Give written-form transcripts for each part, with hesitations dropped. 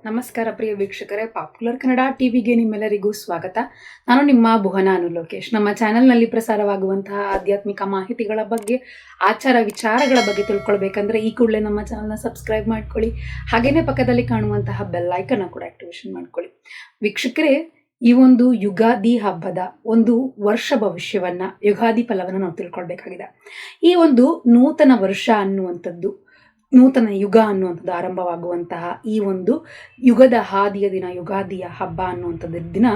ನಮಸ್ಕಾರ ಪ್ರಿಯ ವೀಕ್ಷಕರೇ, ಪಾಪ್ಯುಲರ್ ಕನ್ನಡ ಟಿವಿಗೆ ನಿಮ್ಮೆಲ್ಲರಿಗೂ ಸ್ವಾಗತ. ನಾನು ನಿಮ್ಮ ಭುವನ ಲೋಕೇಶ್. ನಮ್ಮ ಚಾನೆಲ್ನಲ್ಲಿ ಪ್ರಸಾರವಾಗುವಂತಹ ಆಧ್ಯಾತ್ಮಿಕ ಮಾಹಿತಿಗಳ ಬಗ್ಗೆ, ಆಚಾರ ವಿಚಾರಗಳ ಬಗ್ಗೆ ತಿಳ್ಕೊಳ್ಬೇಕಂದ್ರೆ ಈ ಕೂಡಲೇ ನಮ್ಮ ಚಾನೆಲ್ನ ಸಬ್ಸ್ಕ್ರೈಬ್ ಮಾಡ್ಕೊಳ್ಳಿ. ಹಾಗೇನೆ ಪಕ್ಕದಲ್ಲಿ ಕಾಣುವಂತಹ ಬೆಲ್ ಐಕನ್ ಕೂಡ ಆಕ್ಟಿವೇಶನ್ ಮಾಡ್ಕೊಳ್ಳಿ. ವೀಕ್ಷಕರೇ, ಈ ಒಂದು ಯುಗಾದಿ ಹಬ್ಬದ ಒಂದು ವರ್ಷ ಭವಿಷ್ಯವನ್ನ, ಯುಗಾದಿ ಫಲವನ್ನು ನಾವು ತಿಳ್ಕೊಳ್ಬೇಕಾಗಿದೆ. ಈ ಒಂದು ನೂತನ ವರ್ಷ ಅನ್ನುವಂಥದ್ದು, ನೂತನ ಯುಗ ಅನ್ನುವಂಥದ್ದು ಆರಂಭವಾಗುವಂತಹ ಈ ಒಂದು ಯುಗದ ಹಾದಿಯ ದಿನ, ಯುಗಾದಿಯ ಹಬ್ಬ ಅನ್ನುವಂಥದ್ದು ದಿನ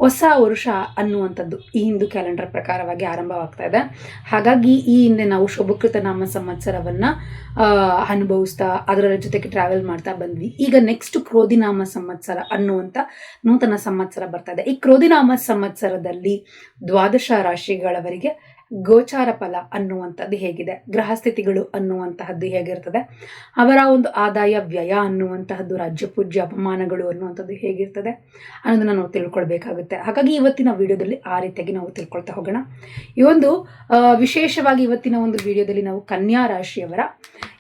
ಹೊಸ ವರ್ಷ ಅನ್ನುವಂಥದ್ದು ಈ ಹಿಂದೂ ಕ್ಯಾಲೆಂಡರ್ ಪ್ರಕಾರವಾಗಿ ಆರಂಭವಾಗ್ತಾ ಇದೆ. ಹಾಗಾಗಿ ಈ ಹಿಂದೆ ನಾವು ಶುಭಕೃತ ನಾಮ ಸಂವತ್ಸರವನ್ನು ಅನುಭವಿಸ್ತಾ ಅದರ ಜೊತೆಗೆ ಟ್ರಾವೆಲ್ ಮಾಡ್ತಾ ಬಂದ್ವಿ. ಈಗ ನೆಕ್ಸ್ಟ್ ಕ್ರೋಧಿನಾಮ ಸಂವತ್ಸರ ಅನ್ನುವಂಥ ನೂತನ ಸಂವತ್ಸರ ಬರ್ತಾ ಇದೆ. ಈ ಕ್ರೋಧಿನಾಮ ಸಂವತ್ಸರದಲ್ಲಿ ದ್ವಾದಶ ರಾಶಿಗಳವರಿಗೆ ಗೋಚಾರ ಫಲ ಅನ್ನುವಂಥದ್ದು ಹೇಗಿದೆ, ಗ್ರಹಸ್ಥಿತಿಗಳು ಅನ್ನುವಂತಹದ್ದು ಹೇಗಿರ್ತದೆ, ಅವರ ಒಂದು ಆದಾಯ ವ್ಯಯ ಅನ್ನುವಂತಹದ್ದು, ರಾಜ್ಯ ಪೂಜ್ಯ ಅಪಮಾನಗಳು ಅನ್ನುವಂಥದ್ದು ಹೇಗಿರ್ತದೆ ಅನ್ನೋದನ್ನ ನಾವು ತಿಳ್ಕೊಳ್ಬೇಕಾಗುತ್ತೆ. ಹಾಗಾಗಿ ಇವತ್ತಿನ ವಿಡಿಯೋದಲ್ಲಿ ಆ ರೀತಿಯಾಗಿ ನಾವು ತಿಳ್ಕೊಳ್ತಾ ಹೋಗೋಣ. ಈ ಒಂದು ವಿಶೇಷವಾಗಿ ಇವತ್ತಿನ ಒಂದು ವಿಡಿಯೋದಲ್ಲಿ ನಾವು ಕನ್ಯಾ ರಾಶಿಯವರ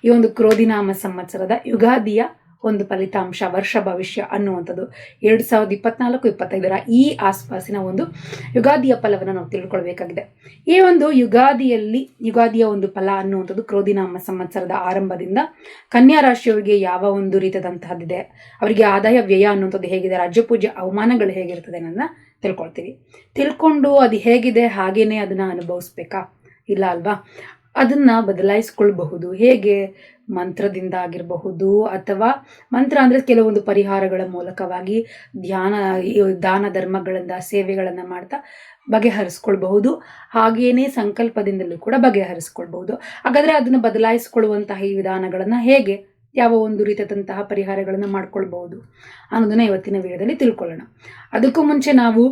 ಈ ಒಂದು ಕ್ರೋಧಿನಾಮ ಸಂವತ್ಸರದ ಯುಗಾದಿಯ ಒಂದು ಫಲಿತಾಂಶ, ವರ್ಷ ಭವಿಷ್ಯ ಅನ್ನುವಂಥದ್ದು 2024-25 ಈ ಆಸ್ಪಾಸಿನ ಒಂದು ಯುಗಾದಿಯ ಫಲವನ್ನು ನಾವು ತಿಳ್ಕೊಳ್ಬೇಕಾಗಿದೆ. ಈ ಒಂದು ಯುಗಾದಿಯ ಒಂದು ಫಲ ಅನ್ನುವಂಥದ್ದು ಕ್ರೋಧಿನಾಮ ಸಂವತ್ಸರದ ಆರಂಭದಿಂದ ಕನ್ಯಾ ರಾಶಿಯವರಿಗೆ ಯಾವ ಒಂದು ರೀತಿಯಾದಂತಹದ್ದಿದೆ, ಅವರಿಗೆ ಆದಾಯ ವ್ಯಯ ಅನ್ನುವಂಥದ್ದು ಹೇಗಿದೆ, ರಾಜ್ಯ ಪೂಜ್ಯ ಅವಮಾನಗಳು ಹೇಗಿರ್ತದೆ ಅನ್ನೋದನ್ನ ತಿಳ್ಕೊಳ್ತೀವಿ. ತಿಳ್ಕೊಂಡು ಅದು ಹೇಗಿದೆ ಹಾಗೇನೆ ಅದನ್ನ ಅನುಭವಿಸ್ಬೇಕಾ, ಇಲ್ಲ ಅಲ್ವಾ? ಅದನ್ನ ಬದಲಾಯಿಸ್ಕೊಳ್ಬಹುದು. ಹೇಗೆ? ಮಂತ್ರದಿಂದ ಆಗಿರಬಹುದು, ಅಥವಾ ಮಂತ್ರ ಅಂದರೆ ಕೆಲವೊಂದು ಪರಿಹಾರಗಳ ಮೂಲಕವಾಗಿ ದಾನ ಧರ್ಮಗಳಿಂದ ಸೇವೆಗಳನ್ನು ಮಾಡ್ತಾ ಬಗೆಹರಿಸ್ಕೊಳ್ಬಹುದು. ಹಾಗೇನೇ ಸಂಕಲ್ಪದಿಂದಲೂ ಕೂಡ ಬಗೆಹರಿಸ್ಕೊಳ್ಬಹುದು. ಹಾಗಾದರೆ ಅದನ್ನು ಬದಲಾಯಿಸ್ಕೊಳ್ಳುವಂತಹ ಈ ವಿಧಾನಗಳನ್ನು ಹೇಗೆ, ಯಾವ ಒಂದು ರೀತಿಯಾದಂತಹ ಪರಿಹಾರಗಳನ್ನು ಮಾಡ್ಕೊಳ್ಬಹುದು ಅನ್ನೋದನ್ನ ಇವತ್ತಿನ ವಿಡಿಯೋದಲ್ಲಿ ತಿಳ್ಕೊಳ್ಳೋಣ. ಅದಕ್ಕೂ ಮುಂಚೆ ನಾವು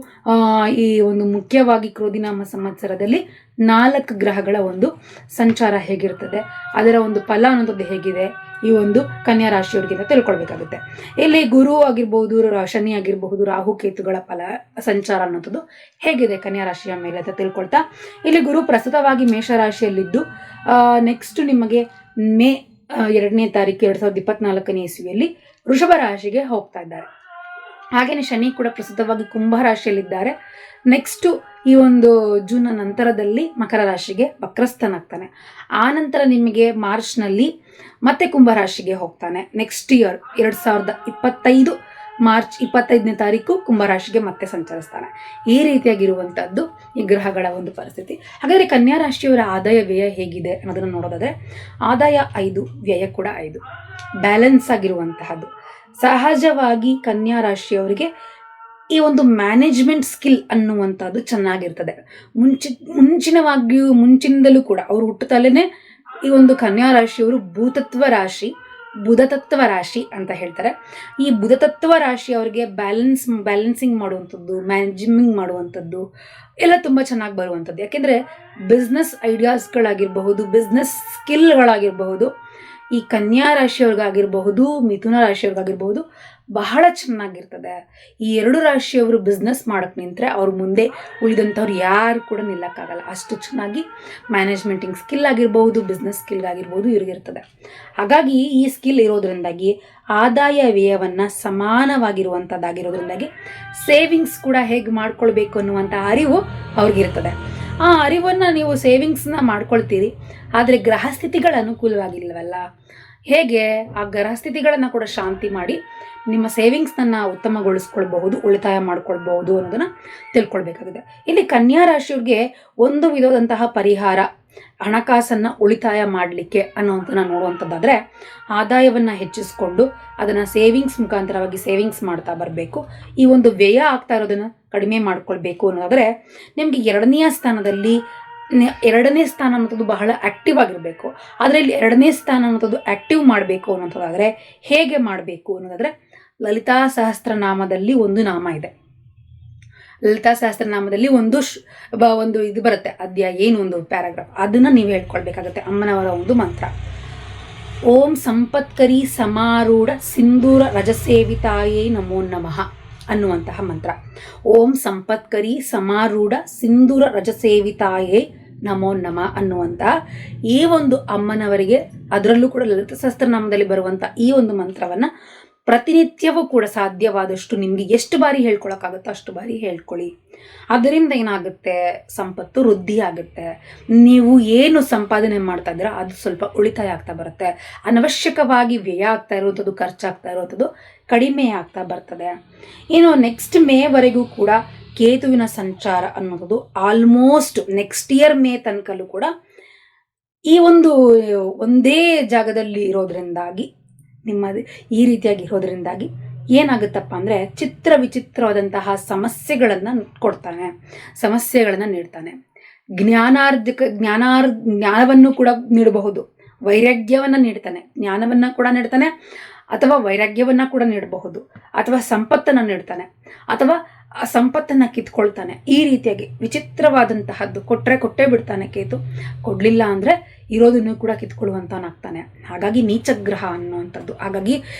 ಈ ಒಂದು ಮುಖ್ಯವಾಗಿ ಕ್ರೋಧಿನಾಮ ಸಂವತ್ಸರದಲ್ಲಿ 4 ಗ್ರಹಗಳ ಒಂದು ಸಂಚಾರ ಹೇಗಿರ್ತದೆ, ಅದರ ಒಂದು ಫಲ ಅನ್ನೋದು ಹೇಗಿದೆ ಈ ಒಂದು ಕನ್ಯಾ ರಾಶಿಯವರಿಗೆ ಅಂತ ತಿಳ್ಕೊಳ್ಬೇಕಾಗುತ್ತೆ. ಇಲ್ಲಿ ಗುರು ಆಗಿರ್ಬಹುದು, ಶನಿ ಆಗಿರಬಹುದು, ರಾಹು ಕೇತುಗಳ ಫಲ ಸಂಚಾರ ಅನ್ನೋದು ಹೇಗಿದೆ ಕನ್ಯಾ ರಾಶಿಯ ಮೇಲೆ ಅಂತ ತಿಳ್ಕೊಳ್ತಾ, ಇಲ್ಲಿ ಗುರು ಪ್ರಸ್ತುತವಾಗಿ ಮೇಷರಾಶಿಯಲ್ಲಿದ್ದು ನೆಕ್ಸ್ಟ್ ನಿಮಗೆ ಮೇ 2ನೇ ತಾರೀಕು 2024 ಇಸ್ವಿಯಲ್ಲಿ ವೃಷಭ ರಾಶಿಗೆ ಹೋಗ್ತಾ ಇದ್ದಾರೆ. ಹಾಗೇನೆ ಶನಿ ಕೂಡ ಪ್ರಸ್ತುತವಾಗಿ ಕುಂಭ ರಾಶಿಯಲ್ಲಿದ್ದಾರೆ. ನೆಕ್ಸ್ಟ್ ಈ ಒಂದು ಜೂನ್ ನಂತರದಲ್ಲಿ ಮಕರ ರಾಶಿಗೆ ವಕ್ರಸ್ಥನಾಗ್ತಾನೆ. ಆ ನಂತರ ನಿಮಗೆ ಮಾರ್ಚ್ನಲ್ಲಿ ಮತ್ತೆ ಕುಂಭ ರಾಶಿಗೆ ಹೋಗ್ತಾನೆ. ನೆಕ್ಸ್ಟ್ ಇಯರ್ 2025 ಮಾರ್ಚ್ 25ನೇ ತಾರೀಕು ಕುಂಭರಾಶಿಗೆ ಮತ್ತೆ ಸಂಚರಿಸ್ತಾನೆ. ಈ ರೀತಿಯಾಗಿರುವಂಥದ್ದು ಈ ಗ್ರಹಗಳ ಒಂದು ಪರಿಸ್ಥಿತಿ. ಹಾಗಾದರೆ ಕನ್ಯಾ ರಾಶಿಯವರ ಆದಾಯ ವ್ಯಯ ಹೇಗಿದೆ ಅನ್ನೋದನ್ನು ನೋಡೋದಾದ್ರೆ, ಆದಾಯ 5, ವ್ಯಯ ಕೂಡ 5, ಬ್ಯಾಲೆನ್ಸ್ ಆಗಿರುವಂತಹದ್ದು. ಸಹಜವಾಗಿ ಕನ್ಯಾ ರಾಶಿಯವರಿಗೆ ಈ ಒಂದು ಮ್ಯಾನೇಜ್ಮೆಂಟ್ ಸ್ಕಿಲ್ ಅನ್ನುವಂಥದ್ದು ಚೆನ್ನಾಗಿರ್ತದೆ. ಮುಂಚಿನಿಂದಲೂ ಕೂಡ ಅವರು ಹುಟ್ಟುತ್ತಲೇ ಈ ಒಂದು ಕನ್ಯಾ ರಾಶಿಯವರು ಬುಧತತ್ವ ರಾಶಿ ಅಂತ ಹೇಳ್ತಾರೆ. ಈ ಬುಧತತ್ವ ರಾಶಿ ಅವರಿಗೆ ಬ್ಯಾಲೆನ್ಸಿಂಗ್ ಮಾಡುವಂಥದ್ದು, ಮ್ಯಾನೇಜಿಂಗ್ ಮಾಡುವಂಥದ್ದು ಎಲ್ಲ ತುಂಬ ಚೆನ್ನಾಗಿ ಬರುವಂಥದ್ದು. ಯಾಕೆಂದರೆ ಬಿಸ್ನೆಸ್ ಐಡಿಯಾಸ್ಗಳಾಗಿರಬಹುದು, ಬಿಸ್ನೆಸ್ ಸ್ಕಿಲ್ಗಳಾಗಿರಬಹುದು, ಈ ಕನ್ಯಾ ರಾಶಿಯವ್ರಿಗಾಗಿರಬಹುದು, ಮಿಥುನ ರಾಶಿಯವ್ರಿಗಾಗಿರಬಹುದು ಬಹಳ ಚೆನ್ನಾಗಿರ್ತದೆ. ಈ 2 ರಾಶಿಯವರು ಬಿಸ್ನೆಸ್ ಮಾಡಕ್ಕೆ ನಿಂತರೆ ಅವ್ರ ಮುಂದೆ ಉಳಿದಂಥವ್ರು ಯಾರು ಕೂಡ ನಿಲ್ಲಕ್ಕಾಗಲ್ಲ. ಅಷ್ಟು ಚೆನ್ನಾಗಿ ಮ್ಯಾನೇಜ್ಮೆಂಟಿಂಗ್ ಸ್ಕಿಲ್ ಆಗಿರ್ಬಹುದು, ಬಿಸ್ನೆಸ್ ಸ್ಕಿಲ್ ಆಗಿರ್ಬೋದು ಇವ್ರಿಗಿರ್ತದೆ. ಹಾಗಾಗಿ ಈ ಸ್ಕಿಲ್ ಇರೋದ್ರಿಂದಾಗಿ ಆದಾಯ ವ್ಯಯವನ್ನು ಸಮಾನವಾಗಿರುವಂಥದ್ದಾಗಿರೋದ್ರಿಂದಾಗಿ ಸೇವಿಂಗ್ಸ್ ಕೂಡ ಹೇಗೆ ಮಾಡ್ಕೊಳ್ಬೇಕು ಅನ್ನುವಂಥ ಅರಿವು ಅವ್ರಿಗಿರ್ತದೆ. ಆ ಅರಿವನ್ನು ನೀವು ಸೇವಿಂಗ್ಸ್ನ ಮಾಡ್ಕೊಳ್ತೀರಿ, ಆದರೆ ಗ್ರಹಸ್ಥಿತಿಗಳ ಅನುಕೂಲವಾಗಿಲ್ಲವಲ್ಲ. ಹೇಗೆ ಆ ಗ್ರಹಸ್ಥಿತಿಗಳನ್ನು ಕೂಡ ಶಾಂತಿ ಮಾಡಿ ನಿಮ್ಮ ಸೇವಿಂಗ್ಸ್ನ ಉತ್ತಮಗೊಳಿಸ್ಕೊಳ್ಬಹುದು, ಉಳಿತಾಯ ಮಾಡ್ಕೊಳ್ಬಹುದು ಅನ್ನೋದನ್ನ ತಿಳ್ಕೊಳ್ಬೇಕಾಗಿದೆ. ಇಲ್ಲಿ ಕನ್ಯಾ ರಾಶಿಯವ್ರಿಗೆ ಒಂದು ವಿಧವಾದಂತಹ ಪರಿಹಾರ, ಹಣಕಾಸನ್ನು ಉಳಿತಾಯ ಮಾಡಲಿಕ್ಕೆ ಅನ್ನೋಂಥನ್ನ ನೋಡುವಂಥದ್ದಾದರೆ, ಆದಾಯವನ್ನು ಹೆಚ್ಚಿಸ್ಕೊಂಡು ಅದನ್ನು ಸೇವಿಂಗ್ಸ್ ಮುಖಾಂತರವಾಗಿ ಸೇವಿಂಗ್ಸ್ ಮಾಡ್ತಾ ಬರಬೇಕು. ಈ ಒಂದು ವ್ಯಯ ಆಗ್ತಾ ಇರೋದನ್ನು ಕಡಿಮೆ ಮಾಡ್ಕೊಳ್ಬೇಕು ಅನ್ನೋದಾದರೆ, ನಿಮಗೆ 2ನೇ ಸ್ಥಾನ ಅನ್ನೋದು ಬಹಳ ಆ್ಯಕ್ಟಿವ್ ಆಗಿರಬೇಕು. ಆದರೆ ಇಲ್ಲಿ 2ನೇ ಸ್ಥಾನ ಅನ್ನೋದು ಆ್ಯಕ್ಟಿವ್ ಮಾಡಬೇಕು ಅನ್ನೋದಾದರೆ ಹೇಗೆ ಮಾಡಬೇಕು ಅನ್ನೋದಾದರೆ, ಲಲಿತಾ ಸಹಸ್ರನಾಮದಲ್ಲಿ ಒಂದು ನಾಮ ಇದೆ. ಲಲಿತಾ ಸಹಸ್ರನಾಮದಲ್ಲಿ ಒಂದು ಇದು ಬರುತ್ತೆ, ಅಧ್ಯಾಯ ಏನು ಒಂದು ಪ್ಯಾರಾಗ್ರಾಫ್, ಅದನ್ನು ನೀವು ಹೇಳ್ಕೊಳ್ಬೇಕಾಗತ್ತೆ. ಅಮ್ಮನವರ ಒಂದು ಮಂತ್ರ, ಓಂ ಸಂಪತ್ಕರಿ ಸಮಾರೂಢ ಸಿಂಧೂರ ರಜಸೇವಿತಾಯೇ ನಮೋ ನಮಃ ಅನ್ನುವಂತಹ ಮಂತ್ರ. ಓಂ ಸಂಪತ್ಕರಿ ಸಮಾರೂಢ ಸಿಂಧೂರ ರಜಸೇವಿತಾಯೇ ನಮೋ ನಮಃ ಅನ್ನುವಂಥ ಈ ಒಂದು ಅಮ್ಮನವರಿಗೆ, ಅದರಲ್ಲೂ ಕೂಡ ಲಲಿತ ಸಹಸ್ರನಾಮದಲ್ಲಿ ಬರುವಂಥ ಈ ಒಂದು ಮಂತ್ರವನ್ನು ಪ್ರತಿನಿತ್ಯವೂ ಕೂಡ ಸಾಧ್ಯವಾದಷ್ಟು ನಿಮಗೆ ಎಷ್ಟು ಬಾರಿ ಹೇಳ್ಕೊಳಕ್ಕಾಗುತ್ತೋ ಅಷ್ಟು ಬಾರಿ ಹೇಳ್ಕೊಳ್ಳಿ. ಅದರಿಂದ ಏನಾಗುತ್ತೆ, ಸಂಪತ್ತು ವೃದ್ಧಿ ಆಗುತ್ತೆ. ನೀವು ಏನು ಸಂಪಾದನೆ ಮಾಡ್ತಾ ಇದ್ದೀರಾ ಅದು ಸ್ವಲ್ಪ ಉಳಿತಾಯ ಆಗ್ತಾ ಬರುತ್ತೆ. ಅನವಶ್ಯಕವಾಗಿ ವ್ಯಯ ಆಗ್ತಾ ಇರುವಂಥದ್ದು, ಖರ್ಚಾಗ್ತಾ ಇರುವಂಥದ್ದು ಕಡಿಮೆ ಆಗ್ತಾ ಬರ್ತದೆ. ಇನ್ನು ನೆಕ್ಸ್ಟ್ ಮೇವರೆಗೂ ಕೂಡ ಕೇತುವಿನ ಸಂಚಾರ ಅನ್ನೋದು ಆಲ್ಮೋಸ್ಟ್ ನೆಕ್ಸ್ಟ್ ಇಯರ್ ಮೇ ತನಕಲ್ಲೂ ಕೂಡ ಈ ಒಂದೇ ಜಾಗದಲ್ಲಿ ಇರೋದ್ರಿಂದಾಗಿ, ಈ ರೀತಿಯಾಗಿ ಇರೋದ್ರಿಂದಾಗಿ ಏನಾಗುತ್ತಪ್ಪ ಅಂದರೆ ವಿಚಿತ್ರವಾದಂತಹ ಸಮಸ್ಯೆಗಳನ್ನು ಕೊಡ್ತಾನೆ, ಸಮಸ್ಯೆಗಳನ್ನು ನೀಡ್ತಾನೆ. ಜ್ಞಾನವನ್ನು ಕೂಡ ನೀಡಬಹುದು, ವೈರಾಗ್ಯವನ್ನು ನೀಡ್ತಾನೆ, ಜ್ಞಾನವನ್ನು ಕೂಡ ನೀಡ್ತಾನೆ, ಅಥವಾ ವೈರಾಗ್ಯವನ್ನು ಕೂಡ ನೀಡಬಹುದು, ಅಥವಾ ಸಂಪತ್ತನ್ನು ನೀಡ್ತಾನೆ, ಅಥವಾ ಆ ಸಂಪತ್ತನ್ನು ಕಿತ್ಕೊಳ್ತಾನೆ. ಈ ರೀತಿಯಾಗಿ ವಿಚಿತ್ರವಾದಂತಹದ್ದು ಕೊಟ್ಟೇ ಬಿಡ್ತಾನೆ ಕೇತು. ಕೊಡಲಿಲ್ಲ ಅಂದರೆ ಇರೋದನ್ನು ಕೂಡ ಕಿತ್ಕೊಳ್ಳುವಂತವನಾಗ್ತಾನೆ. ಹಾಗಾಗಿ ನೀಚಗ್ರಹ ಅನ್ನುವಂಥದ್ದು. ಹಾಗಾಗಿ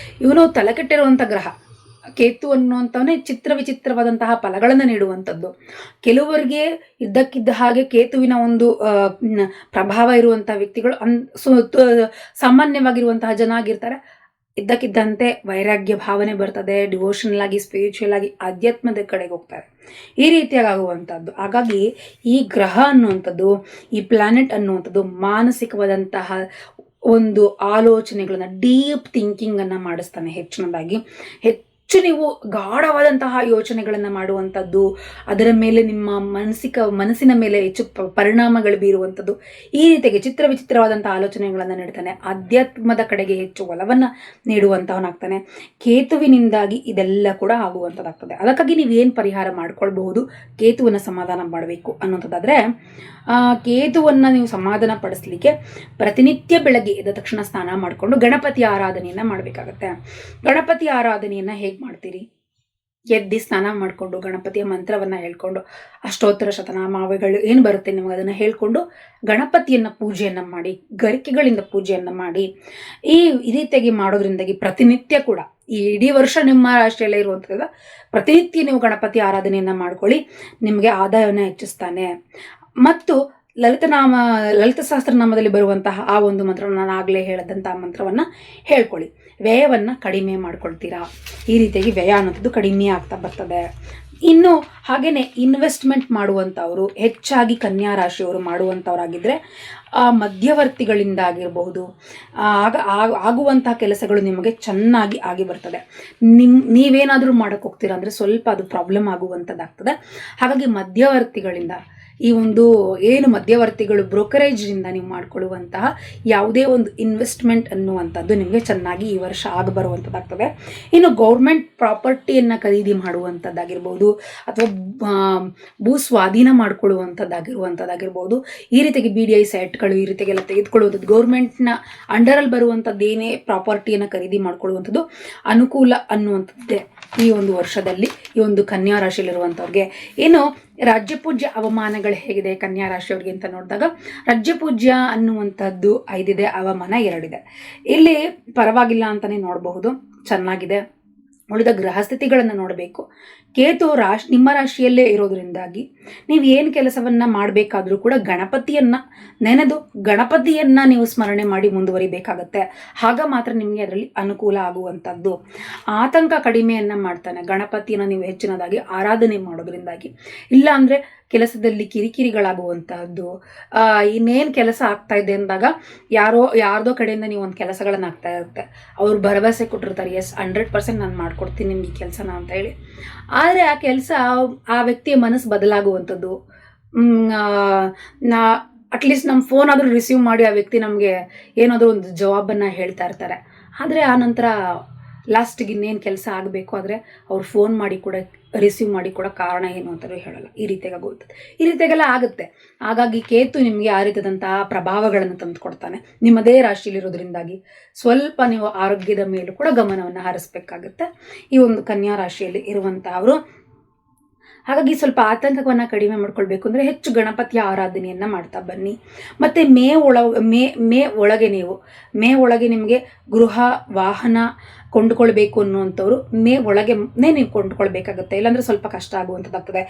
ಇವನು ತಲೆಕೆಟ್ಟಿರುವಂಥ ಗ್ರಹ ಕೇತು ಅನ್ನುವಂಥವನೇ ವಿಚಿತ್ರವಾದಂತಹ ಫಲಗಳನ್ನು ನೀಡುವಂಥದ್ದು. ಕೆಲವರಿಗೆ ಇದ್ದಕ್ಕಿದ್ದ ಹಾಗೆ ಕೇತುವಿನ ಒಂದು ಪ್ರಭಾವ ಇರುವಂಥ ವ್ಯಕ್ತಿಗಳು ಸಾಮಾನ್ಯವಾಗಿರುವಂತಹ ಜನ ಆಗಿರ್ತಾರೆ. ಇದ್ದಕ್ಕಿದ್ದಂತೆ ವೈರಾಗ್ಯ ಭಾವನೆ ಬರ್ತದೆ, ಡಿವೋಷನಲ್ ಆಗಿ, ಸ್ಪಿರಿಚುವಲ್ ಆಗಿ, ಆಧ್ಯಾತ್ಮದ ಕಡೆಗೆ ಹೋಗ್ತಾರೆ. ಈ ರೀತಿಯಾಗಿ ಆಗುವಂಥದ್ದು. ಹಾಗಾಗಿ ಈ ಗ್ರಹ ಅನ್ನುವಂಥದ್ದು, ಈ ಪ್ಲಾನೆಟ್ ಅನ್ನುವಂಥದ್ದು ಮಾನಸಿಕವಾದಂತಹ ಒಂದು ಆಲೋಚನೆಗಳನ್ನ, ಡೀಪ್ ಥಿಂಕಿಂಗನ್ನು ಮಾಡಿಸ್ತಾನೆ. ಹೆಚ್ಚಿನದಾಗಿ ನೀವು ಗಾಢವಾದಂತಹ ಯೋಚನೆಗಳನ್ನು ಮಾಡುವಂಥದ್ದು, ಅದರ ಮೇಲೆ ನಿಮ್ಮ ಮನಸ್ಸಿನ ಮೇಲೆ ಹೆಚ್ಚು ಪರಿಣಾಮಗಳು ಬೀರುವಂಥದ್ದು, ಈ ರೀತಿಯಾಗಿ ವಿಚಿತ್ರವಾದಂತಹ ಆಲೋಚನೆಗಳನ್ನು ನೀಡ್ತಾನೆ. ಆಧ್ಯಾತ್ಮದ ಕಡೆಗೆ ಹೆಚ್ಚು ಒಲವನ್ನು ನೀಡುವಂಥವನಾಗ್ತಾನೆ. ಕೇತುವಿನಿಂದಾಗಿ ಇದೆಲ್ಲ ಕೂಡ ಆಗುವಂಥದ್ದಾಗ್ತದೆ. ಅದಕ್ಕಾಗಿ ನೀವೇನು ಪರಿಹಾರ ಮಾಡ್ಕೊಳ್ಬಹುದು, ಕೇತುವನ್ನು ಸಮಾಧಾನ ಮಾಡಬೇಕು ಅನ್ನೋಂಥದ್ದಾದರೆ, ಕೇತುವನ್ನು ನೀವು ಸಮಾಧಾನ ಪಡಿಸ್ಲಿಕ್ಕೆ ಪ್ರತಿನಿತ್ಯ ಬೆಳಗ್ಗೆ ಎದ್ದ ತಕ್ಷಣ ಸ್ನಾನ ಮಾಡಿಕೊಂಡು ಗಣಪತಿ ಆರಾಧನೆಯನ್ನು ಮಾಡಬೇಕಾಗತ್ತೆ. ಗಣಪತಿ ಆರಾಧನೆಯನ್ನು ಹೇಗೆ ಮಾಡ್ತೀರಿ? ಎದ್ದು ಸ್ನಾನ ಮಾಡಿಕೊಂಡು ಗಣಪತಿಯ ಮಂತ್ರವನ್ನು ಹೇಳ್ಕೊಂಡು, ಅಷ್ಟೋತ್ತರ ಶತನಾಮಾವಳಿಗಳು ಏನು ಬರುತ್ತೆ ನಿಮಗೆ ಅದನ್ನು ಹೇಳ್ಕೊಂಡು ಗಣಪತಿಯನ್ನು ಪೂಜೆಯನ್ನು ಮಾಡಿ, ಗರಿಕೆಗಳಿಂದ ಪೂಜೆಯನ್ನು ಮಾಡಿ, ಈ ರೀತಿಯಾಗಿ ಮಾಡೋದ್ರಿಂದಾಗಿ ಪ್ರತಿನಿತ್ಯ ಕೂಡ ಈ ಇಡೀ ವರ್ಷ ನಿಮ್ಮ ರಾಶಿಯಲ್ಲೇ ಇರುವಂಥದ್ದು ಪ್ರತಿನಿತ್ಯ ನೀವು ಗಣಪತಿ ಆರಾಧನೆಯನ್ನು ಮಾಡ್ಕೊಳ್ಳಿ. ನಿಮಗೆ ಆದಾಯವನ್ನು ಹೆಚ್ಚಿಸ್ತಾನೆ. ಮತ್ತು ಲಲಿತ ಸಹಸ್ರನಾಮದಲ್ಲಿ ಬರುವಂತಹ ಆ ಒಂದು ಮಂತ್ರ, ನಾನು ಆಗಲೇ ಹೇಳಿದಂತಹ ಮಂತ್ರವನ್ನು ಹೇಳ್ಕೊಳ್ಳಿ. ವ್ಯಯವನ್ನು ಕಡಿಮೆ ಮಾಡ್ಕೊಳ್ತೀರಾ. ಈ ರೀತಿಯಾಗಿ ವ್ಯಯ ಅನ್ನೋದು ಕಡಿಮೆ ಆಗ್ತಾ ಬರ್ತದೆ. ಇನ್ನು ಹಾಗೆಯೇ ಇನ್ವೆಸ್ಟ್ಮೆಂಟ್ ಮಾಡುವಂಥವರು, ಹೆಚ್ಚಾಗಿ ಕನ್ಯಾ ರಾಶಿಯವರು ಮಾಡುವಂಥವರಾಗಿದ್ದರೆ ಮಧ್ಯವರ್ತಿಗಳಿಂದ ಆಗಿರಬಹುದು ಆಗುವಂತಹ ಕೆಲಸಗಳು ನಿಮಗೆ ಚೆನ್ನಾಗಿ ಆಗಿ ಬರ್ತದೆ. ನೀವೇನಾದರೂ ಮಾಡೋಕ್ಕೆ ಹೋಗ್ತೀರಾ ಅಂದರೆ ಸ್ವಲ್ಪ ಅದು ಪ್ರಾಬ್ಲಮ್ ಆಗುವಂಥದ್ದಾಗ್ತದೆ. ಹಾಗಾಗಿ ಮಧ್ಯವರ್ತಿಗಳಿಂದ, ಈ ಒಂದು ಏನು ಮಧ್ಯವರ್ತಿಗಳು ಬ್ರೋಕರೇಜ್ನಿಂದ ನೀವು ಮಾಡಿಕೊಳ್ಳುವಂತಹ ಯಾವುದೇ ಒಂದು ಇನ್ವೆಸ್ಟ್ಮೆಂಟ್ ಅನ್ನುವಂಥದ್ದು ನಿಮಗೆ ಚೆನ್ನಾಗಿ ಈ ವರ್ಷ ಆಗಬರುವಂಥದ್ದಾಗ್ತದೆ. ಇನ್ನು ಗೌರ್ಮೆಂಟ್ ಪ್ರಾಪರ್ಟಿಯನ್ನು ಖರೀದಿ ಮಾಡುವಂಥದ್ದಾಗಿರ್ಬೋದು, ಅಥವಾ ಭೂ ಸ್ವಾಧೀನ ಮಾಡಿಕೊಳ್ಳುವಂಥದ್ದಾಗಿರುವಂಥದ್ದಾಗಿರ್ಬೋದು, ಈ ರೀತಿಯಾಗಿ BDI ಸೈಟ್ಗಳು ಈ ರೀತಿಯಾಗೆಲ್ಲ ತೆಗೆದುಕೊಳ್ಳುವಂಥದ್ದು, ಗೌರ್ಮೆಂಟ್ನ ಅಂಡರಲ್ಲಿ ಬರುವಂಥದ್ದು ಏನೇ ಪ್ರಾಪರ್ಟಿಯನ್ನು ಖರೀದಿ ಮಾಡ್ಕೊಳ್ಳುವಂಥದ್ದು ಅನುಕೂಲ ಅನ್ನುವಂಥದ್ದೇ ಈ ಒಂದು ವರ್ಷದಲ್ಲಿ ಈ ಒಂದು ಕನ್ಯಾ ರಾಶಿಯಲ್ಲಿರುವಂಥವ್ರಿಗೆ. ಏನು ರಾಜ್ಯಪೂಜ್ಯ ಅವಮಾನಗಳು ಹೇಗಿದೆ ಕನ್ಯಾ ರಾಶಿಯವ್ರಿಗೆ ಅಂತ ನೋಡಿದಾಗ, ರಾಜ್ಯಪೂಜ್ಯ ಅನ್ನುವಂಥದ್ದು 5 ಇದೆ, ಅವಮಾನ 2 ಇದೆ. ಇಲ್ಲಿ ಪರವಾಗಿಲ್ಲ ಅಂತಲೇ ನೋಡಬಹುದು, ಚೆನ್ನಾಗಿದೆ. ಉಳಿದ ಗ್ರಹಸ್ಥಿತಿಗಳನ್ನು ನೋಡಬೇಕು. ಕೇತು ನಿಮ್ಮ ರಾಶಿಯಲ್ಲೇ ಇರೋದ್ರಿಂದಾಗಿ ನೀವು ಏನು ಕೆಲಸವನ್ನು ಮಾಡಬೇಕಾದ್ರೂ ಕೂಡ ಗಣಪತಿಯನ್ನು ನೆನೆದು ಗಣಪತಿಯನ್ನು ನೀವು ಸ್ಮರಣೆ ಮಾಡಿ ಮುಂದುವರಿಬೇಕಾಗತ್ತೆ. ಆಗ ಮಾತ್ರ ನಿಮಗೆ ಅದರಲ್ಲಿ ಅನುಕೂಲ ಆಗುವಂಥದ್ದು. ಆತಂಕ ಕಡಿಮೆಯನ್ನು ಮಾಡ್ತಾನೆ ಗಣಪತಿಯನ್ನು ನೀವು ಹೆಚ್ಚಿನದಾಗಿ ಆರಾಧನೆ ಮಾಡೋದ್ರಿಂದಾಗಿ. ಇಲ್ಲ ಅಂದರೆ ಕೆಲಸದಲ್ಲಿ ಕಿರಿಕಿರಿಗಳಾಗುವಂತಹದ್ದು, ಇನ್ನೇನು ಕೆಲಸ ಆಗ್ತಾ ಇದೆ ಅಂದಾಗ ಯಾರ್ದೋ ಕಡೆಯಿಂದ ನೀವು ಒಂದು ಕೆಲಸಗಳನ್ನು ಆಗ್ತಾ ಇರುತ್ತೆ. ಅವ್ರು ಭರವಸೆ ಕೊಟ್ಟಿರ್ತಾರೆ, ಎಸ್ 100% ನಾನು ಮಾಡ್ಕೊಡ್ತೀನಿ ನಿಮ್ಗೆ ಈ ಕೆಲಸನ ಅಂತ ಹೇಳಿ. ಆದರೆ ಆ ಕೆಲಸ ಆ ವ್ಯಕ್ತಿಯ ಮನಸ್ಸು ಬದಲಾಗುವಂಥದ್ದು. ಅಟ್ಲೀಸ್ಟ್ ನಮ್ಮ ಫೋನ್ ಆದರೂ ರಿಸೀವ್ ಮಾಡಿ ಆ ವ್ಯಕ್ತಿ ನಮಗೆ ಏನಾದರೂ ಒಂದು ಜವಾಬನ್ನು ಹೇಳ್ತಾ ಇರ್ತಾರೆ. ಆದರೆ ಆ ನಂತರ ಲಾಸ್ಟಿಗೆ ಇನ್ನೇನು ಕೆಲಸ ಆಗಬೇಕು ಆದರೆ ಅವ್ರು ಫೋನ್ ಮಾಡಿ ಕೂಡ ರಿಸೀವ್ ಮಾಡಿ ಕೂಡ ಕಾರಣ ಏನು ಅಂತಲೂ ಹೇಳಲ್ಲ. ಈ ರೀತಿಯಾಗಿ ಆಗುತ್ತೆ, ಈ ರೀತಿಯಾಗೆಲ್ಲ ಆಗುತ್ತೆ. ಹಾಗಾಗಿ ಕೇತು ನಿಮಗೆ ಆ ರೀತಿಯಾದಂತಹ ಪ್ರಭಾವಗಳನ್ನು ತಂದುಕೊಡ್ತಾನೆ ನಿಮ್ಮದೇ ರಾಶಿಯಲ್ಲಿರೋದ್ರಿಂದಾಗಿ. ಸ್ವಲ್ಪ ನೀವು ಆರೋಗ್ಯದ ಮೇಲೂ ಕೂಡ ಗಮನವನ್ನು ಹರಿಸ್ಬೇಕಾಗುತ್ತೆ ಈ ಒಂದು ಕನ್ಯಾ ರಾಶಿಯಲ್ಲಿ ಇರುವಂತಹವರು. ಹಾಗಾಗಿ ಸ್ವಲ್ಪ ಆತಂಕವನ್ನು ಕಡಿಮೆ ಮಾಡ್ಕೊಳ್ಬೇಕು ಅಂದರೆ ಹೆಚ್ಚು ಗಣಪತಿಯ ಆರಾಧನೆಯನ್ನು ಮಾಡ್ತಾ ಬನ್ನಿ. ಮತ್ತು ಮೇ ಒಳಗೆ ನಿಮಗೆ ಗೃಹ ವಾಹನ ಕೊಂಡುಕೊಳ್ಬೇಕು ಅನ್ನುವಂಥವ್ರು ಮೇ ಒಳಗೆ ನೀವು ಕೊಂಡುಕೊಳ್ಬೇಕಾಗುತ್ತೆ, ಇಲ್ಲಾಂದರೆ ಸ್ವಲ್ಪ ಕಷ್ಟ ಆಗುವಂಥದ್ದಾಗ್ತದೆ.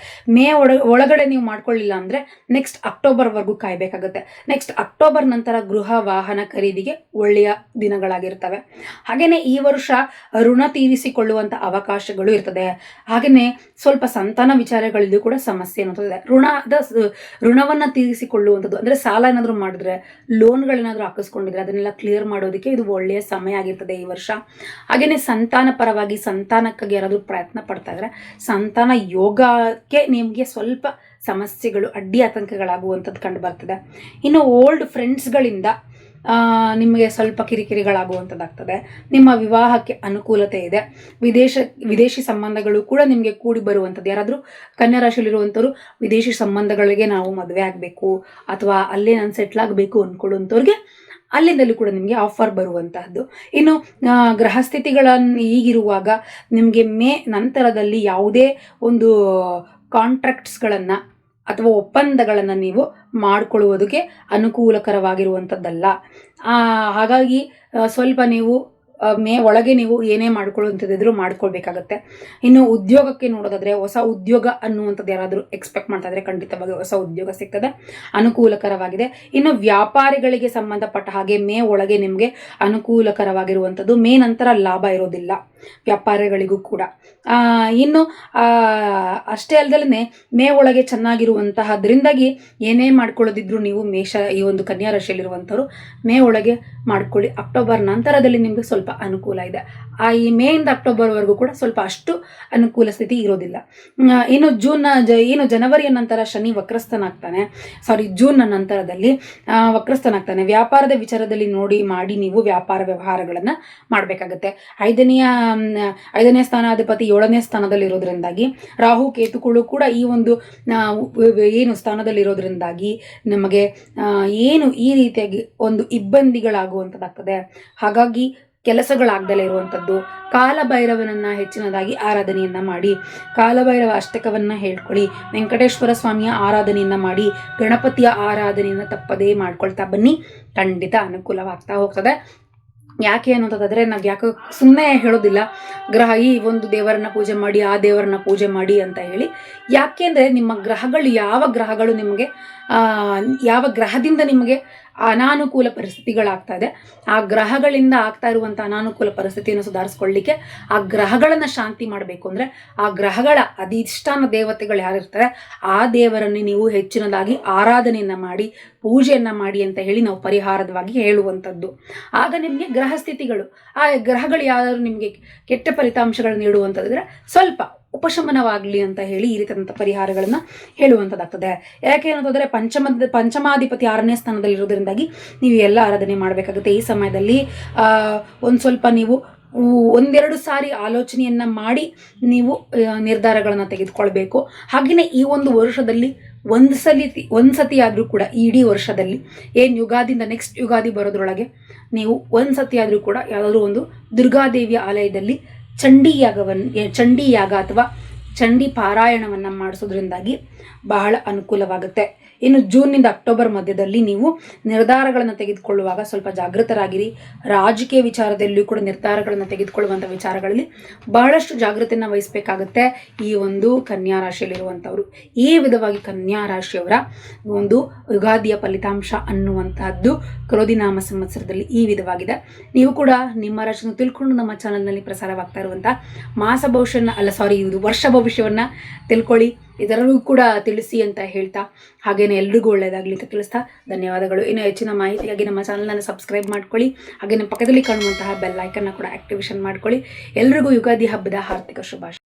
ಒಳಗಡೆ ನೀವು ಮಾಡ್ಕೊಳ್ಳಿಲ್ಲ ಅಂದರೆ ನೆಕ್ಸ್ಟ್ ಅಕ್ಟೋಬರ್ವರೆಗೂ ಕಾಯಬೇಕಾಗುತ್ತೆ. ನೆಕ್ಸ್ಟ್ ಅಕ್ಟೋಬರ್ ನಂತರ ಗೃಹ ವಾಹನ ಖರೀದಿಗೆ ಒಳ್ಳೆಯ ದಿನಗಳಾಗಿರ್ತವೆ. ಹಾಗೆಯೇ ಈ ವರ್ಷ ಋಣ ತೀರಿಸಿಕೊಳ್ಳುವಂಥ ಅವಕಾಶಗಳು ಇರ್ತದೆ. ಹಾಗೆಯೇ ಸ್ವಲ್ಪ ಸಂತಾನ ವಿಚಾರಗಳಿದ್ದು ಕೂಡ ಸಮಸ್ಯೆ ಅನ್ನೋದಿದೆ. ಋಣವನ್ನು ತೀರಿಸಿಕೊಳ್ಳುವಂಥದ್ದು ಅಂದರೆ ಸಾಲ ಏನಾದರೂ ಮಾಡಿದ್ರೆ, ಲೋನ್ಗಳೇನಾದರೂ ಹಾಕಿಸ್ಕೊಂಡಿದ್ರೆ ಅದನ್ನೆಲ್ಲ ಕ್ಲಿಯರ್ ಮಾಡೋದಕ್ಕೆ ಇದು ಒಳ್ಳೆಯ ಸಮಯ ಆಗಿರ್ತದೆ ಈ ವರ್ಷ. ಹಾಗೆಯೇ ಸಂತಾನ ಪರವಾಗಿ ಸಂತಾನಕ್ಕಾಗಿ ಯಾರಾದರೂ ಪ್ರಯತ್ನ ಪಡ್ತಾ ಇದ್ರೆ ಸಂತಾನ ಯೋಗಕ್ಕೆ ನಿಮಗೆ ಸ್ವಲ್ಪ ಸಮಸ್ಯೆಗಳು ಅಡ್ಡಿ ಆತಂಕಗಳಾಗುವಂಥದ್ದು ಕಂಡು ಬರ್ತದೆ. ಇನ್ನು ಓಲ್ಡ್ ಫ್ರೆಂಡ್ಸ್ಗಳಿಂದ ನಿಮಗೆ ಸ್ವಲ್ಪ ಕಿರಿಕಿರಿಗಳಾಗುವಂಥದ್ದಾಗ್ತದೆ. ನಿಮ್ಮ ವಿವಾಹಕ್ಕೆ ಅನುಕೂಲತೆ ಇದೆ. ವಿದೇಶಿ ಸಂಬಂಧಗಳು ಕೂಡ ನಿಮಗೆ ಕೂಡಿ ಬರುವಂಥದ್ದು. ಯಾರಾದರೂ ಕನ್ಯಾ ರಾಶಿಯಲ್ಲಿರುವಂಥವ್ರು ವಿದೇಶಿ ಸಂಬಂಧಗಳಿಗೆ ನಾವು ಮದುವೆ ಆಗಬೇಕು ಅಥವಾ ಅಲ್ಲೇ ನಾನು ಸೆಟ್ಲ್ ಆಗಬೇಕು ಅಂದ್ಕೊಳ್ಳುವಂಥವ್ರಿಗೆ ಅಲ್ಲಿಂದಲೂ ಕೂಡ ನಿಮಗೆ ಆಫರ್ ಬರುವಂತಹದ್ದು. ಇನ್ನು ಗ್ರಹಸ್ಥಿತಿಗಳನ್ನು ಈಗಿರುವಾಗ ನಿಮಗೆ ಮೇ ನಂತರದಲ್ಲಿ ಯಾವುದೇ ಒಂದು ಕಾಂಟ್ರಾಕ್ಟ್ಸ್ಗಳನ್ನು ಅಥವಾ ಒಪ್ಪಂದಗಳನ್ನು ನೀವು ಮಾಡಿಕೊಳ್ಳುವುದಕ್ಕೆ ಅನುಕೂಲಕರವಾಗಿರುವಂಥದ್ದಲ್ಲ. ಹಾಗಾಗಿ ಸ್ವಲ್ಪ ನೀವು ಮೇ ಒಳಗೆ ನೀವು ಏನೇ ಮಾಡ್ಕೊಳ್ಳುವಂಥದ್ದಿದ್ರೂ ಮಾಡ್ಕೊಳ್ಬೇಕಾಗತ್ತೆ. ಇನ್ನು ಉದ್ಯೋಗಕ್ಕೆ ನೋಡೋದಾದರೆ ಹೊಸ ಉದ್ಯೋಗ ಅನ್ನುವಂಥದ್ದು ಯಾರಾದರೂ ಎಕ್ಸ್ಪೆಕ್ಟ್ ಮಾಡ್ತಾ ಇದ್ರೆ ಖಂಡಿತವಾಗಿ ಹೊಸ ಉದ್ಯೋಗ ಸಿಗ್ತದೆ, ಅನುಕೂಲಕರವಾಗಿದೆ. ಇನ್ನು ವ್ಯಾಪಾರಿಗಳಿಗೆ ಸಂಬಂಧಪಟ್ಟ ಹಾಗೆ ಮೇ ಒಳಗೆ ನಿಮಗೆ ಅನುಕೂಲಕರವಾಗಿರುವಂಥದ್ದು. ಮೇ ನಂತರ ಲಾಭ ಇರೋದಿಲ್ಲ ವ್ಯಾಪಾರಿಗಳಿಗೂ ಕೂಡ. ಇನ್ನು ಅಷ್ಟೇ ಅಲ್ಲದಲ್ಲೇ ಮೇ ಒಳಗೆ ಚೆನ್ನಾಗಿರುವಂತಹದ್ರಿಂದಾಗಿ ಏನೇ ಮಾಡ್ಕೊಳ್ಳೋದಿದ್ರು ನೀವು ಈ ಒಂದು ಕನ್ಯಾ ರಾಶಿಯಲ್ಲಿರುವಂಥವ್ರು ಮೇ ಒಳಗೆ ಮಾಡ್ಕೊಳ್ಳಿ. ಅಕ್ಟೋಬರ್ ನಂತರದಲ್ಲಿ ನಿಮಗೆ ಸ್ವಲ್ಪ ಅನುಕೂಲ ಇದೆ. ಈ ಮೇಯಿಂದ ಅಕ್ಟೋಬರ್ವರೆಗೂ ಕೂಡ ಸ್ವಲ್ಪ ಅಷ್ಟು ಅನುಕೂಲ ಸ್ಥಿತಿ ಇರೋದಿಲ್ಲ. ಇನ್ನು ಜನವರಿಯ ನಂತರ ಶನಿ ವಕ್ರಸ್ಥನಾಗ್ತಾನೆ. ಜೂನ್ನ ನಂತರದಲ್ಲಿ ವಕ್ರಸ್ಥನಾಗ್ತಾನೆ. ವ್ಯಾಪಾರದ ವಿಚಾರದಲ್ಲಿ ಮಾಡಿ ನೀವು ವ್ಯಾಪಾರ ವ್ಯವಹಾರಗಳನ್ನು ಮಾಡಬೇಕಾಗತ್ತೆ. ಐದನೇ ಸ್ಥಾನಾಧಿಪತಿ 7ನೇ ಸ್ಥಾನದಲ್ಲಿ ಇರೋದ್ರಿಂದಾಗಿ ರಾಹು ಕೇತುಗಳು ಕೂಡ ಈ ಒಂದು ಸ್ಥಾನದಲ್ಲಿರೋದ್ರಿಂದಾಗಿ ನಮಗೆ ಈ ರೀತಿಯಾಗಿ ಒಂದು ಇಬ್ಬಂದಿಗಳಾಗುವಂಥದ್ದಾಗ್ತದೆ. ಹಾಗಾಗಿ ಕೆಲಸಗಳಾಗ್ದಲೇ ಇರುವಂಥದ್ದು. ಕಾಲಭೈರವನನ್ನ ಹೆಚ್ಚಿನದಾಗಿ ಆರಾಧನೆಯನ್ನ ಮಾಡಿ, ಕಾಲಭೈರವ ಅಷ್ಟಕವನ್ನ ಹೇಳ್ಕೊಳ್ಳಿ, ವೆಂಕಟೇಶ್ವರ ಸ್ವಾಮಿಯ ಆರಾಧನೆಯನ್ನ ಮಾಡಿ, ಗಣಪತಿಯ ಆರಾಧನೆಯನ್ನ ತಪ್ಪದೇ ಮಾಡ್ಕೊಳ್ತಾ ಬನ್ನಿ. ಖಂಡಿತ ಅನುಕೂಲವಾಗ್ತಾ ಹೋಗ್ತದೆ. ಯಾಕೆ ಅನ್ನೋದಾದ್ರೆ ನಾವು ಯಾಕೆ ಸುಮ್ಮನೆ ಹೇಳೋದಿಲ್ಲ ಈ ಒಂದು ದೇವರನ್ನ ಪೂಜೆ ಮಾಡಿ ಆ ದೇವರನ್ನ ಪೂಜೆ ಮಾಡಿ ಅಂತ ಹೇಳಿ. ಯಾಕೆ ಅಂದರೆ ನಿಮ್ಮ ಗ್ರಹಗಳು ಯಾವ ಗ್ರಹದಿಂದ ನಿಮಗೆ ಅನಾನುಕೂಲ ಪರಿಸ್ಥಿತಿಗಳಾಗ್ತಾ ಇದೆ, ಆ ಗ್ರಹಗಳಿಂದ ಆಗ್ತಾ ಇರುವಂಥ ಅನಾನುಕೂಲ ಪರಿಸ್ಥಿತಿಯನ್ನು ಸುಧಾರಿಸ್ಕೊಳ್ಳಿಕ್ಕೆ ಆ ಗ್ರಹಗಳನ್ನು ಶಾಂತಿ ಮಾಡಬೇಕು ಅಂದರೆ ಆ ಗ್ರಹಗಳ ಅಧಿಷ್ಠಾನ ದೇವತೆಗಳು ಯಾರಿರ್ತಾರೆ ಆ ದೇವರನ್ನು ನೀವು ಹೆಚ್ಚಿನದಾಗಿ ಆರಾಧನೆಯನ್ನು ಮಾಡಿ ಪೂಜೆಯನ್ನು ಮಾಡಿ ಅಂತ ಹೇಳಿ ನಾವು ಪರಿಹಾರದವಾಗಿ ಹೇಳುವಂಥದ್ದು. ಆಗ ನಿಮಗೆ ಗ್ರಹಸ್ಥಿತಿಗಳು ಆ ಗ್ರಹಗಳು ಯಾರು ನಿಮಗೆ ಕೆಟ್ಟ ಫಲಿತಾಂಶಗಳನ್ನು ನೀಡುವಂಥದ್ದಿದ್ರೆ ಸ್ವಲ್ಪ ಉಪಶಮನವಾಗಲಿ ಅಂತ ಹೇಳಿ ಈ ರೀತಿಯಾದಂಥ ಪರಿಹಾರಗಳನ್ನು ಹೇಳುವಂಥದ್ದಾಗ್ತದೆ. ಯಾಕೆ ಅನ್ನೋದಾದರೆ ಪಂಚಮಾಧಿಪತಿ 6ನೇ ಸ್ಥಾನದಲ್ಲಿರೋದ್ರಿಂದಾಗಿ ನೀವು ಎಲ್ಲ ಆರಾಧನೆ ಮಾಡಬೇಕಾಗುತ್ತೆ. ಈ ಸಮಯದಲ್ಲಿ ಸ್ವಲ್ಪ ನೀವು ಒಂದೆರಡು ಸಾರಿ ಆಲೋಚನೆಯನ್ನು ಮಾಡಿ ನೀವು ನಿರ್ಧಾರಗಳನ್ನು ತೆಗೆದುಕೊಳ್ಬೇಕು. ಹಾಗೆಯೇ ಈ ಒಂದು ವರ್ಷದಲ್ಲಿ ಒಂದು ಸತಿ ಆದರೂ ಕೂಡ ಇಡೀ ವರ್ಷದಲ್ಲಿ ಏನು ಯುಗಾದಿಯಿಂದ ನೆಕ್ಸ್ಟ್ ಯುಗಾದಿ ಬರೋದ್ರೊಳಗೆ ನೀವು ಒಂದು ಸತಿ ಆದರೂ ಕೂಡ ಯಾವುದಾದ್ರೂ ಒಂದು ದುರ್ಗಾದೇವಿಯ ಆಲಯದಲ್ಲಿ ಚಂಡಿ ಯಾಗ ಅಥವಾ ಚಂಡಿ ಪಾರಾಯಣವನ್ನು ಮಾಡಿಸೋದ್ರಿಂದಾಗಿ ಬಹಳ ಅನುಕೂಲವಾಗುತ್ತೆ. ಇನ್ನು ಜೂನ್ನಿಂದ ಅಕ್ಟೋಬರ್ ಮಧ್ಯದಲ್ಲಿ ನೀವು ನಿರ್ಧಾರಗಳನ್ನು ತೆಗೆದುಕೊಳ್ಳುವಾಗ ಸ್ವಲ್ಪ ಜಾಗೃತರಾಗಿರಿ. ರಾಜಕೀಯ ವಿಚಾರದಲ್ಲಿಯೂ ಕೂಡ ನಿರ್ಧಾರಗಳನ್ನು ತೆಗೆದುಕೊಳ್ಳುವಂಥ ವಿಚಾರಗಳಲ್ಲಿ ಬಹಳಷ್ಟು ಜಾಗೃತಿಯನ್ನು ವಹಿಸಬೇಕಾಗುತ್ತೆ ಈ ಒಂದು ಕನ್ಯಾ ರಾಶಿಯಲ್ಲಿರುವಂಥವ್ರು. ಈ ವಿಧವಾಗಿ ಕನ್ಯಾ ರಾಶಿಯವರ ಒಂದು ಯುಗಾದಿಯ ಫಲಿತಾಂಶ ಅನ್ನುವಂತಹದ್ದು ಕ್ರೋಧಿನಾಮ ಸಂವತ್ಸರದಲ್ಲಿ ಈ ವಿಧವಾಗಿದೆ. ನೀವು ಕೂಡ ನಿಮ್ಮ ರಾಶಿಯನ್ನು ತಿಳ್ಕೊಂಡು ನಮ್ಮ ಚಾನಲ್ನಲ್ಲಿ ಪ್ರಸಾರವಾಗ್ತಾ ಇರುವಂಥ ವರ್ಷ ಭವಿಷ್ಯವನ್ನು ತಿಳ್ಕೊಳ್ಳಿ, ಇದರಲ್ಲೂ ಕೂಡ ತಿಳಿಸಿ ಅಂತ ಹೇಳ್ತಾ ಹಾಗೇನೆ ಎಲ್ರಿಗೂ ಒಳ್ಳೆಯದಾಗಲಿ ಅಂತ ತಿಳಿಸ್ತಾ ಧನ್ಯವಾದಗಳು. ಇನ್ನು ಹೆಚ್ಚಿನ ಮಾಹಿತಿಗಾಗಿ ನಮ್ಮ ಚಾನಲನ್ನು ಸಬ್ಸ್ಕ್ರೈಬ್ ಮಾಡ್ಕೊಳ್ಳಿ. ಹಾಗೆಯೇ ಪಕ್ಕದಲ್ಲಿ ಕಾಣುವಂತಹ ಬೆಲ್ ಐಕನ್ನ ಕೂಡ ಆಕ್ಟಿವೇಶನ್ ಮಾಡ್ಕೊಳ್ಳಿ. ಎಲ್ರಿಗೂ ಯುಗಾದಿ ಹಬ್ಬದ ಹಾರ್ದಿಕ ಶುಭಾಶಯ.